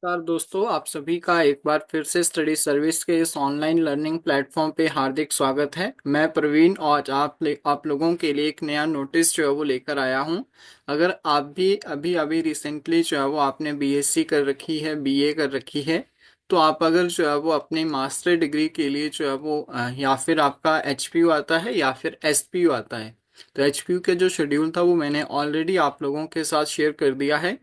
नमस्कार दोस्तों, आप सभी का एक बार फिर से स्टडी सर्विस के इस ऑनलाइन लर्निंग प्लेटफॉर्म पे हार्दिक स्वागत है। मैं प्रवीण और आप लोगों के लिए एक नया नोटिस जो है वो लेकर आया हूँ। अगर आप भी अभी अभी रिसेंटली जो है वो आपने बीएससी कर रखी है, बीए कर रखी है, तो आप अगर जो है वो अपने मास्टर डिग्री के लिए जो है वो या फिर आपका एचपीयू आता है या फिर एसपीयू आता है, तो एचपीयू के जो शेड्यूल था वो मैंने ऑलरेडी आप लोगों के साथ शेयर कर दिया है।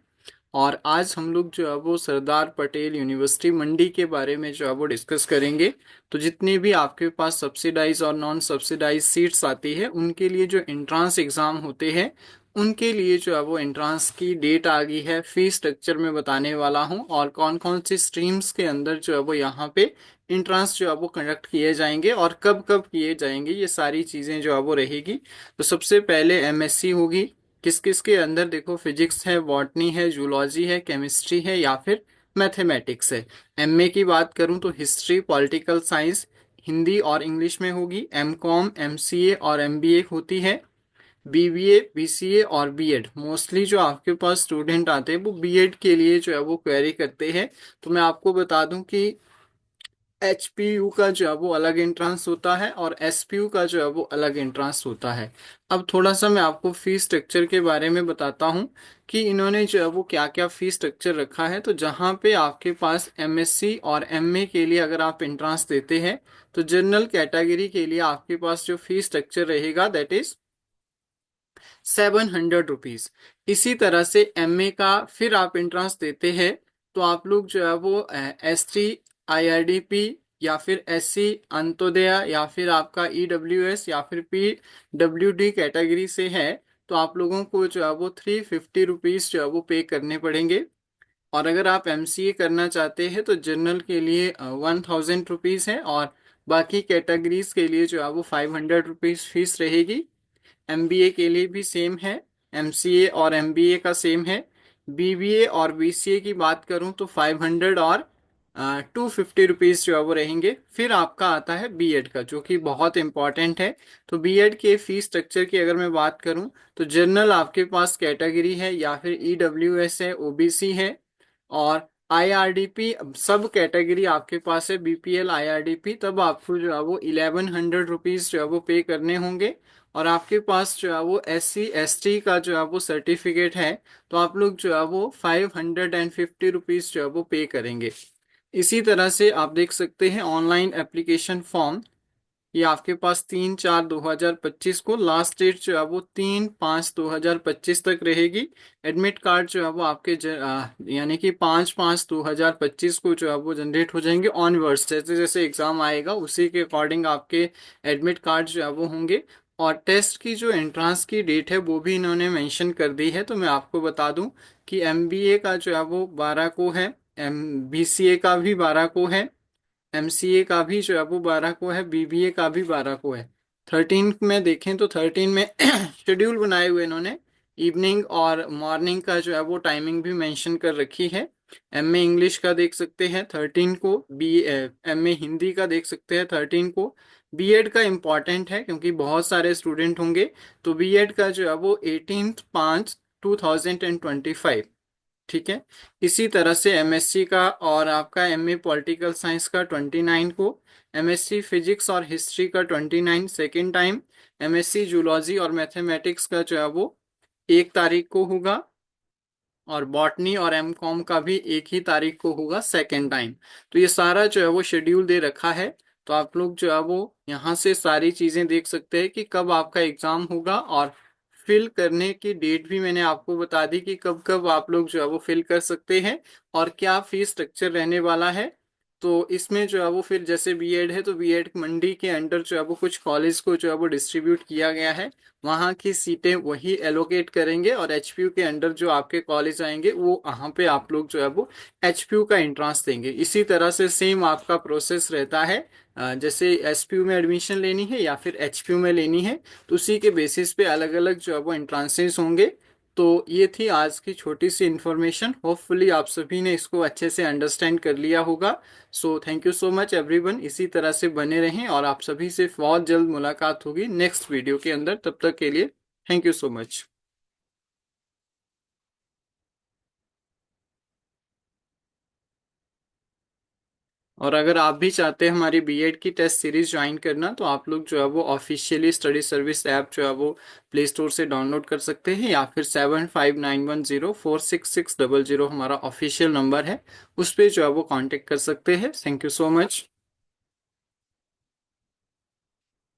और आज हम लोग जो है वो सरदार पटेल यूनिवर्सिटी मंडी के बारे में जो है वो डिस्कस करेंगे। तो जितनी भी आपके पास सब्सिडाइज और नॉन सब्सिडाइज सीट्स आती है उनके लिए जो एंट्रांस एग्जाम होते हैं, उनके लिए जो है वो एंट्रांस की डेट आ गई है। फी स्ट्रक्चर में बताने वाला हूँ और कौन कौन सी स्ट्रीम्स के अंदर जो है वो यहाँ पे एंट्रांस जो है वो कंडक्ट किए जाएंगे और कब कब किए जाएंगे, ये सारी चीज़ें जो है वो रहेगी। तो सबसे पहले एमएससी होगी। किस किस के अंदर देखो, फिजिक्स है, बॉटनी है, जूलॉजी है, केमिस्ट्री है या फिर मैथमेटिक्स है। एमए की बात करूं तो हिस्ट्री, पॉलिटिकल साइंस, हिंदी और इंग्लिश में होगी। एमकॉम, एमसीए और एमबीए होती है। बीबीए, बीसीए और बीएड, मोस्टली जो आपके पास स्टूडेंट आते हैं वो बीएड के लिए जो है वो क्वेरी करते हैं। तो मैं आपको बता दूं कि एचपीयू का जो है वो अलग एंट्रांस होता है और एसपीयू का जो है वो अलग एंट्रांस होता है। अब थोड़ा सा मैं आपको फीस स्ट्रक्चर के बारे में बताता हूँ कि इन्होंने जो है वो क्या क्या फीस स्ट्रक्चर रखा है। तो जहाँ पे आपके पास एमएससी और एमए के लिए अगर आप एंट्रांस देते हैं, तो जनरल कैटेगरी के लिए आपके पास जो फीस स्ट्रक्चर रहेगा दैट इज 700 रुपीज। इसी तरह से एमए का फिर आप एंट्रांस देते हैं, तो आप लोग जो है वो एसटी, आईआरडीपी या फिर एससी, अंत्योदय या फिर आपका ईडब्ल्यूएस या फिर पीडब्ल्यूडी कैटेगरी से है, तो आप लोगों को जो है वो 350 रुपीज जो है वो पे करने पड़ेंगे। और अगर आप एमसीए करना चाहते हैं तो जनरल के लिए 1000 रुपीज है और बाकी कैटेगरीज के लिए जो है वो 500 रुपीज फीस रहेगी। एमबीए के लिए भी सेम है, एमसीए और एमबीए का सेम है। बीबीए और बीसीए की बात करूं तो 500 और 250 रुपीज जो है वो रहेंगे। फिर आपका आता है बीएड का, जो कि बहुत इंपॉर्टेंट है। तो बीएड के फीस स्ट्रक्चर की अगर मैं बात करूं, तो जनरल आपके पास कैटेगरी है या फिर ईडब्ल्यूएस है, ओबीसी है और आईआरडीपी सब कैटेगरी आपके पास है, बीपीएल, आईआरडीपी, तब आपको जो है वो 1100 रुपीज जो है वो पे करने होंगे। और आपके पास जो है वो एससी एसटी का जो है वो सर्टिफिकेट है, तो आप लोग जो है वो 550 रुपीज जो है वो पे करेंगे। इसी तरह से आप देख सकते हैं ऑनलाइन एप्लीकेशन फॉर्म, ये आपके पास 3/4/2025 को लास्ट डेट जो है वो 3/5/2025 तक रहेगी। एडमिट कार्ड जो है वो आपके यानी कि 5/5/2025 को जो है वो जनरेट हो जाएंगे ऑनवर्ड्स। जैसे जैसे एग्जाम आएगा उसी के अकॉर्डिंग आपके एडमिट कार्ड जो है वो होंगे। और टेस्ट की जो एंट्रांस की डेट है वो भी इन्होंने मेंशन कर दी है। तो मैं आपको बता दूं कि एमबीए का जो है वो 12 को है, एम बीसीए का भी 12 को है, एमसीए का भी जो है वो 12 को है, बीबीए का भी 12 को है। 13 में देखें तो 13 में शेड्यूल बनाए हुए इन्होंने, इवनिंग और मॉर्निंग का जो है वो टाइमिंग भी मेंशन कर रखी है। एमए इंग्लिश का देख सकते हैं 13 को, बी एमए हिंदी का देख सकते हैं 13 को। बीएड का इम्पॉर्टेंट है क्योंकि बहुत सारे स्टूडेंट होंगे, तो बीएड का जो है वो 18/5/2025। ठीक है। इसी तरह से एमएससी का और आपका एमए पॉलिटिकल साइंस का 29 को, एमएससी फिजिक्स और हिस्ट्री का 29 सेकेंड टाइम, एमएससी जूलॉजी और मैथमेटिक्स का जो है वो 1 तारीख को होगा और बॉटनी और एमकॉम का भी एक ही तारीख को होगा सेकेंड टाइम। तो ये सारा जो है वो शेड्यूल दे रखा है। तो आप लोग जो है वो यहाँ से सारी चीजें देख सकते हैं कि कब आपका एग्जाम होगा और फिल करने की डेट भी मैंने आपको बता दी कि कब कब आप लोग जो है वो फिल कर सकते हैं और क्या फीस स्ट्रक्चर रहने वाला है। तो इसमें जो है वो फिर जैसे बीएड है तो बीएड मंडी के अंडर जो है वो कुछ कॉलेज को जो है वो डिस्ट्रीब्यूट किया गया है, वहाँ की सीटें वही एलोकेट करेंगे और एचपीयू के अंडर जो आपके कॉलेज आएंगे वो वहाँ पे आप लोग जो है वो एचपीयू का एंट्रांस देंगे। इसी तरह से सेम आपका प्रोसेस रहता है। जैसे एसपीयू में एडमिशन लेनी है या फिर एचपीयू में लेनी है, तो उसी के बेसिस पे अलग अलग जो है वो एंट्रांसेस होंगे। तो ये थी आज की छोटी सी इन्फॉर्मेशन। होपफुली आप सभी ने इसको अच्छे से अंडरस्टैंड कर लिया होगा। So thank you so much everyone, इसी तरह से बने रहें और आप सभी से बहुत जल्द मुलाकात होगी नेक्स्ट वीडियो के अंदर। तब तक के लिए थैंक यू सो मच। और अगर आप भी चाहते हैं हमारी बीएड की टेस्ट सीरीज ज्वाइन करना, तो आप लोग जो है वो ऑफिशियली स्टडी सर्विस ऐप जो है वो प्ले स्टोर से डाउनलोड कर सकते हैं, या फिर 7591046600 हमारा ऑफिशियल नंबर है, उस पे जो है वो कांटेक्ट कर सकते हैं। Thank you so much.